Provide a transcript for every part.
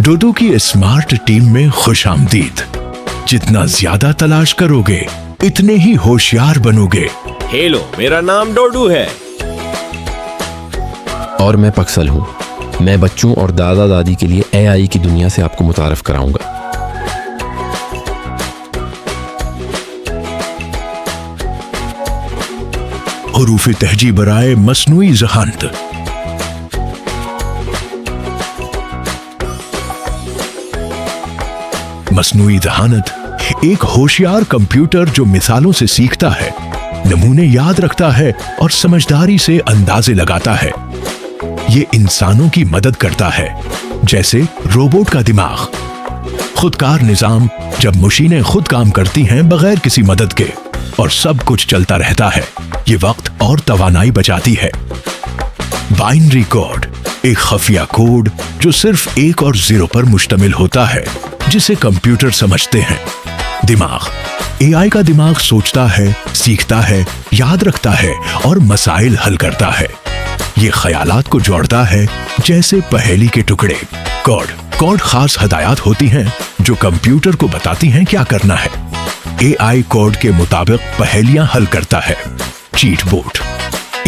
डोडो की smart team में खुशामदीद। जितना ज्यादा तलाश करोगे इतने ही होशियार बनोगे। हेलो, मेरा नाम डोडू है। और मैं पक्सल हूँ। मैं बच्चों और दादा दादी के लिए एआई की दुनिया से आपको मुतारफ कराऊंगा। हुरूफ तहजी बराए मसनूई ज़हानत। मसनूई ज़हानत एक होशियार कंप्यूटर जो मिसालों से सीखता है, नमूने याद रखता है और समझदारी से अंदाजे लगाता है। ये इंसानों की मदद करता है, जैसे रोबोट का दिमाग। खुदकार निजाम, जब मशीनें खुद काम करती हैं बगैर किसी मदद के और सब कुछ चलता रहता है, ये वक्त और तवानाई बचाती है। बाइनरी कोड एक खफिया कोड जो सिर्फ 1 और 0 पर मुश्तमिल होता है, जिसे कंप्यूटर समझते हैं। दिमाग एआई का दिमाग सोचता है, सीखता है, याद रखता है और मसाइल हल करता है। ये ख्यालात को जोड़ता है जैसे पहेली के टुकड़े। कोड खास हदायत होती हैं जो कंप्यूटर को बताती हैं क्या करना है। एआई कोड के मुताबिक पहेलियां हल करता है। चीट बोट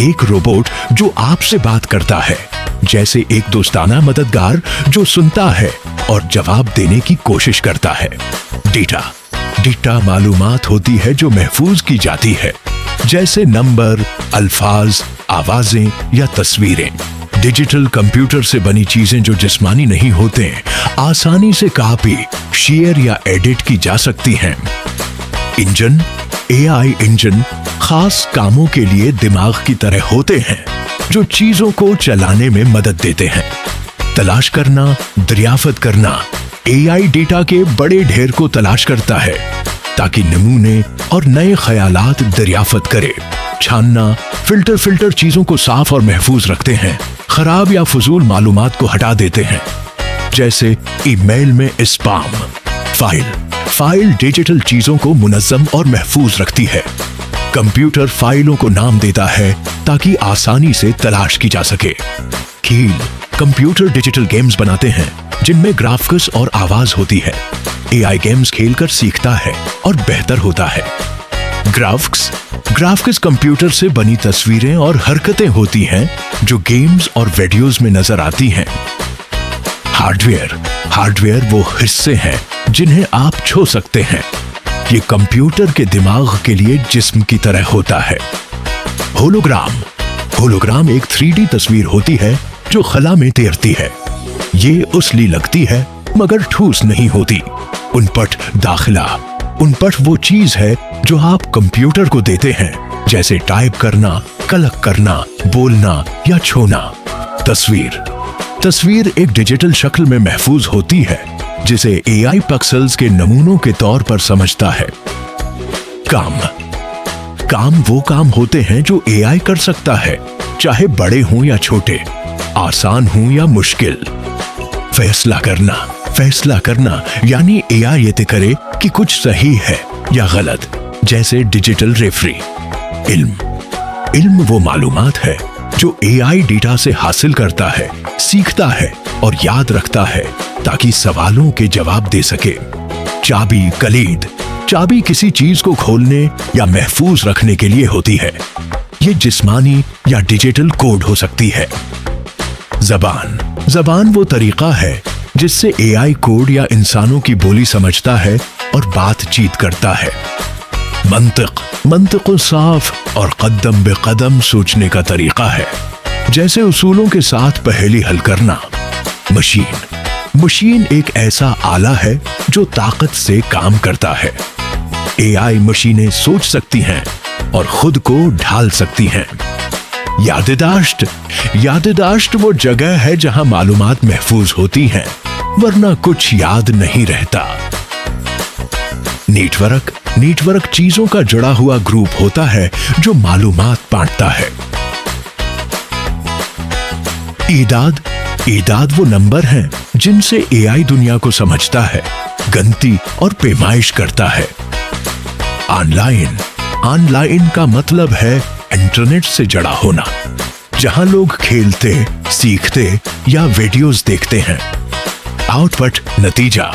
एक रोबोट जो आपसे बात करता है, जैसे एक दोस्ताना मददगार जो सुनता है और जवाब देने की कोशिश करता है। डेटा मालूमात होती है जो महफूज की जाती है, जैसे नंबर, अल्फाज, आवाजें या तस्वीरें। डिजिटल कंप्यूटर से बनी चीजें जो जिस्मानी नहीं होते, आसानी से कॉपी, शेयर या एडिट की जा सकती हैं। इंजन एआई इंजन खास कामों के लिए दिमाग की तरह होते हैं, जो चीजों को चलाने में मदद देते हैं। तलाश करना, दरियाफ्त करना एआई डेटा के बड़े ढेर को तलाश करता है ताकि नमूने और नए ख्यालात दरियाफ्त करे। छानना फिल्टर चीजों को साफ और महफूज रखते हैं, खराब या फजूल मालूमात को हटा देते हैं, जैसे ईमेल में स्पैम। फाइल डिजिटल चीजों को मुनज़्ज़म और महफूज रखती है। कंप्यूटर फाइलों को नाम देता है ताकि आसानी से तलाश की जा सके। खेल कंप्यूटर डिजिटल गेम्स बनाते हैं जिनमें ग्राफिक्स और आवाज होती है। एआई गेम्स खेलकर सीखता है और बेहतर होता है। ग्राफिक्स कंप्यूटर से बनी तस्वीरें और हरकतें होती हैं जो गेम्स और वीडियोस में नजर आती हैं। हार्डवेयर वो हिस्से हैं जिन्हें आप छू सकते हैं। ये कंप्यूटर के दिमाग के लिए जिस्म की तरह होता है। होलोग्राम एक 3D तस्वीर होती है जो खला में तैरती है। ये उसली लगती है मगर ठोस नहीं होती। उनपट वो चीज है जो आप कंप्यूटर को देते हैं, जैसे टाइप करना, कलक करना, बोलना या छूना। तस्वीर एक डिजिटल शक्ल में महफूज होती है जिसे एआई पिक्सेल्स के नमूनों के तौर पर समझता है। काम वो काम होते हैं जो एआई कर सकता है, चाहे बड़े हों या छोटे, आसान हों या मुश्किल। फैसला करना यानी एआई ये तय करे कि कुछ सही है या गलत, जैसे डिजिटल रेफरी। इल्म वो मालूमात है जो एआई डेटा से हासिल करता है, सीखता है और याद रखता है ताकि सवालों के जवाब दे सके। चाबी किसी चीज को खोलने या महफूज रखने के लिए होती है। ये जिस्मानी या डिजिटल कोड हो सकती है। जबान वो तरीका है जिससे एआई कोड या इंसानों की बोली समझता है और बातचीत करता है। मंतिक साफ और कदम बेकदम सोचने का तरीका है, जैसे उसूलों के साथ पहेली हल करना। मशीन एक ऐसा आला है जो ताकत से काम करता है। एआई मशीनें सोच सकती हैं और खुद को ढाल सकती हैं। याददाश्त वो जगह है जहां मालूमात महफूज होती हैं, वरना कुछ याद नहीं रहता। नेटवर्क चीजों का जुड़ा हुआ ग्रुप होता है जो मालूमात बांटता है। ईदाद वो नंबर हैं जिनसे एआई दुनिया को समझता है, गिनती और पैमाइश करता है। ऑनलाइन का मतलब है इंटरनेट से जुड़ा होना, जहां लोग खेलते, सीखते या वीडियोस देखते हैं। आउटपुट नतीजा।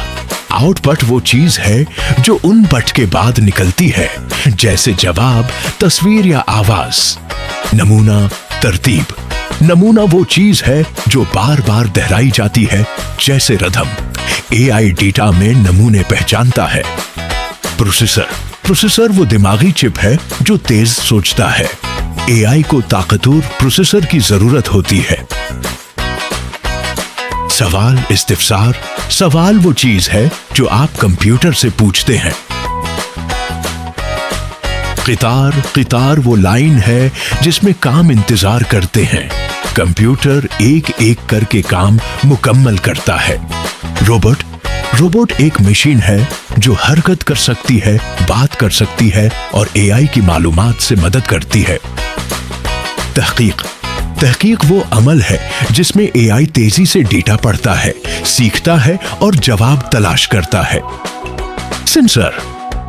आउटपुट वो चीज है जो उन पट के बाद निकलती है, जैसे जवाब, तस्वीर या आवाज। नमूना, तरतीब। नमूना वो चीज है जो बार बार दोहराई जाती है, जैसे रदम। एआई डेटा में नमूने पहचानता है। प्रोसेसर। प्रोसेसर वो दिमागी चिप है जो तेज सोचता है। एआई को ताकतवर प्रोसेसर की जरूरत होती है। सवाल, इस्तिफसार। सवाल वो चीज है जो आप कंप्यूटर से पूछते हैं। क़ितार। क़ितार वो लाइन है जिसमें काम इंतजार करते हैं। कंप्यूटर एक एक करके काम मुकम्मल करता है। रोबोट। रोबोट एक मशीन है जो हरकत कर सकती है, बात कर सकती है और एआई की मालूमात से मदद करती है। तहकीक। तहकीक वो अमल है जिसमें एआई तेजी से डेटा पढ़ता है, सीखता है और जवाब तलाश करता है। सेंसर।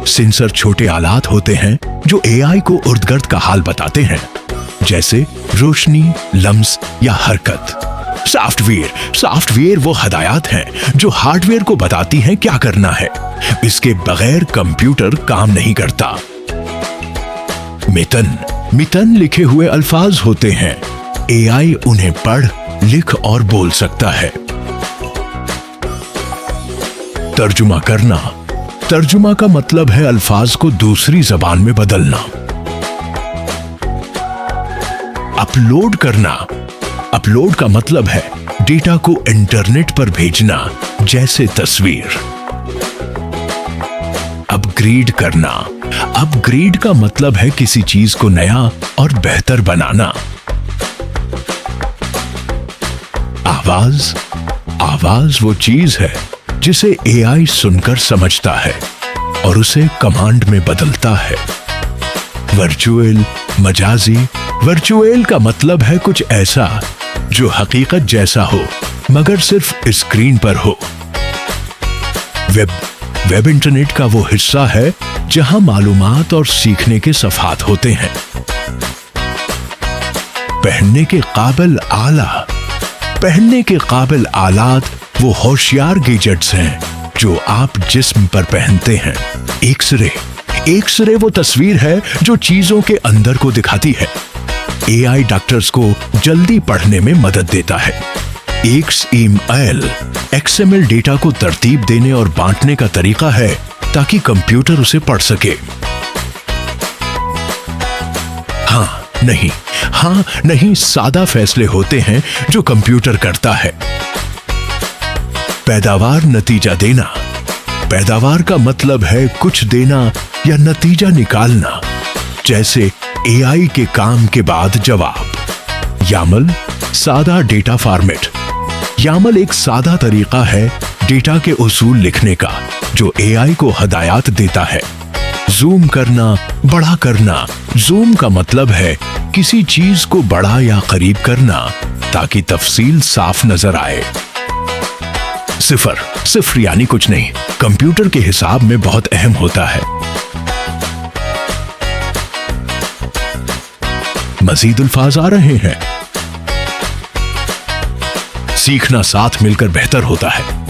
सेंसर छोटे आलात होते हैं जो एआई को इर्द-गिर्द का हाल बताते हैं, जैसे रोशनी, लम्स या हरकत। सॉफ्टवेयर। सॉफ्टवेयर वो हदायत हैं जो हार्डवेयर को बताती हैं क्या करना है। इसके बगैर कंप्यूटर काम नहीं करता। मितन। मितन लिखे हुए अल्फाज होते हैं। एआई उन्हें पढ़, लिख और बोल सकता है। तर्जुमा करना। तर्जुमा का मतलब है अल्फाज को दूसरी जबान में बदलना। अपलोड करना। अपलोड का मतलब है डेटा को इंटरनेट पर भेजना, जैसे तस्वीर। अपग्रेड करना। अपग्रेड का मतलब है किसी चीज को नया और बेहतर बनाना। आवाज। आवाज वो चीज है जिसे एआई सुनकर समझता है और उसे कमांड में बदलता है। वर्चुअल, मजाजी। वर्चुअल का मतलब है कुछ ऐसा जो हकीकत जैसा हो मगर सिर्फ स्क्रीन पर हो। वेब। वेब इंटरनेट का वो हिस्सा है जहां मालूमात और सीखने के सफ़ात होते हैं। पहनने के काबिल आला। पहनने के काबिल आलात वो होशियार गैजेट्स हैं जो आप जिस्म पर पहनते हैं। एक्सरे। एक्सरे वो तस्वीर है जो चीजों के अंदर को दिखाती है। एआई डॉक्टर्स को जल्दी पढ़ने में मदद देता है। XML डेटा को तरतीब देने और बांटने का तरीका है ताकि कंप्यूटर उसे पढ़ सके। हाँ नहीं सादा फैसले होते हैं जो कंप्यूटर करता है। पैदावार, नतीजा देना। पैदावार का मतलब है कुछ देना या नतीजा निकालना, जैसे एआई के काम के बाद जवाब। यामल। सादा डेटा फॉर्मेट। यामल एक सादा तरीका है डेटा के उसूल लिखने का जो एआई को हदायत देता है। जूम करना, बड़ा करना। जूम का मतलब है किसी चीज को बड़ा या करीब करना ताकि तफसील साफ नजर आए। सिफर। सिफर यानी कुछ नहीं, कंप्यूटर के हिसाब में बहुत अहम होता है। मजीद अल्फाज आ रहे हैं। सीखना साथ मिलकर बेहतर होता है।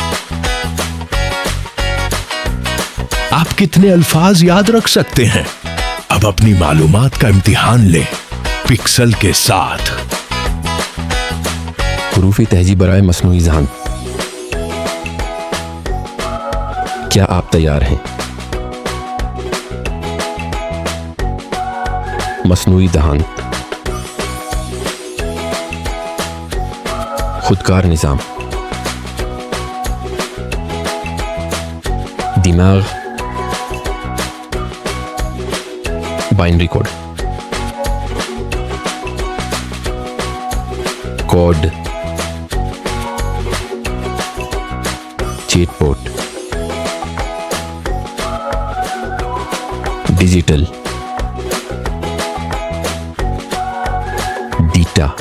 आप कितने अल्फाज याद रख सकते हैं? अब अपनी मालूमात का इम्तिहान लें पिक्सल के साथ। हुरूफ़ी तहजीब बराए मसनूई ज़हन। क्या आप तैयार हैं? मसनूई दहान। खुदकार निज़ाम। दिमाग। Binary code. कोड। चीटपोट। डिजिटल। डीटा।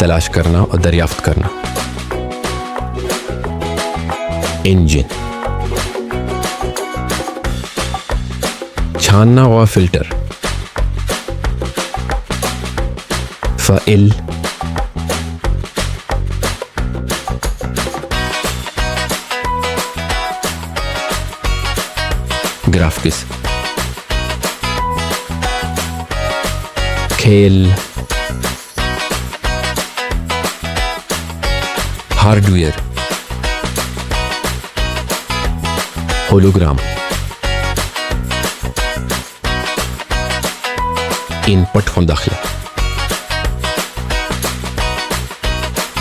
तलाश करना और दरियाफ्त करना। इंजन। छानना और फिल्टर। फ़ाइल। ग्राफिक्स, खेल, हार्डवेयर, होलोग्राम, इनपुट von दाखिल,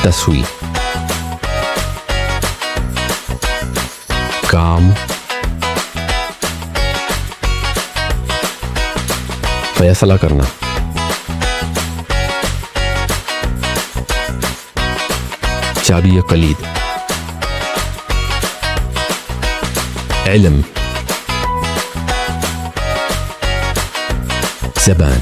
तस्वीर, काम, फैसला करना, चाबी कलीद, इल्म, ज़बान,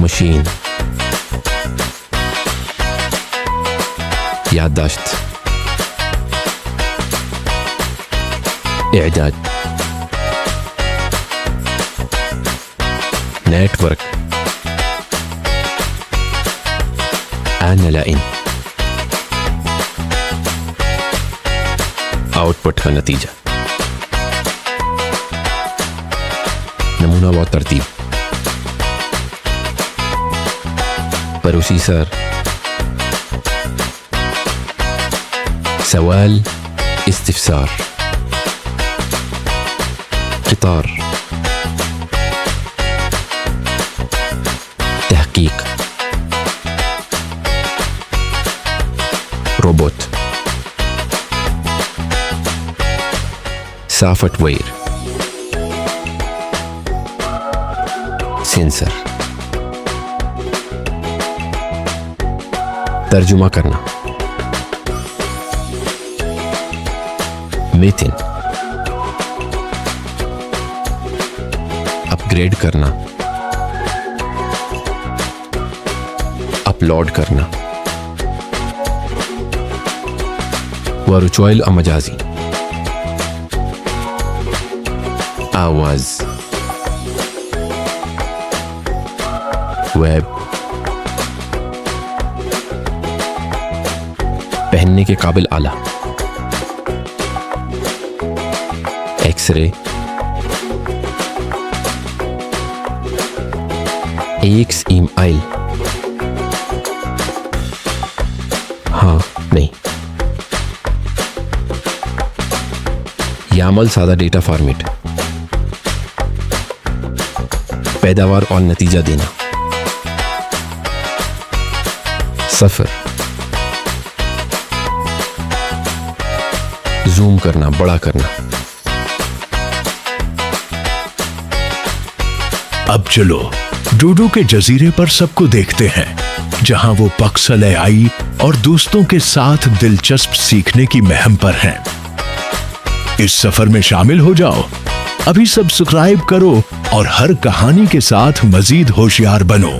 मशीन, याददाश्त, इዕदाद, नेटवर्क, आना लाइन, आउटपुट का नतीजा, नमूना व तरतीब, प्रोसेसर, सवाल, इस्तिफसार, क़ितार, तहकीक, रोबोट, सॉफ्टवेयर, सेंसर, तर्जुमा करना, मीटिंग, अपग्रेड करना, अपलोड करना, वर्चुअल मजाजी, आवाज, वेब, पहनने के काबिल आला, एक्सरे, एक्स ईमेल, हाँ नहीं, यामल सादा डेटा फॉर्मेट, पैदावार और नतीजा देना, सफर, जूम करना, बड़ा करना। अब चलो डोडो के जजीरे पर सबको देखते हैं, जहां वो पक्सल एआई और दोस्तों के साथ दिलचस्प सीखने की मुहिम पर हैं। इस सफर में शामिल हो जाओ, अभी सब्सक्राइब करो और हर कहानी के साथ मजीद होशियार बनो।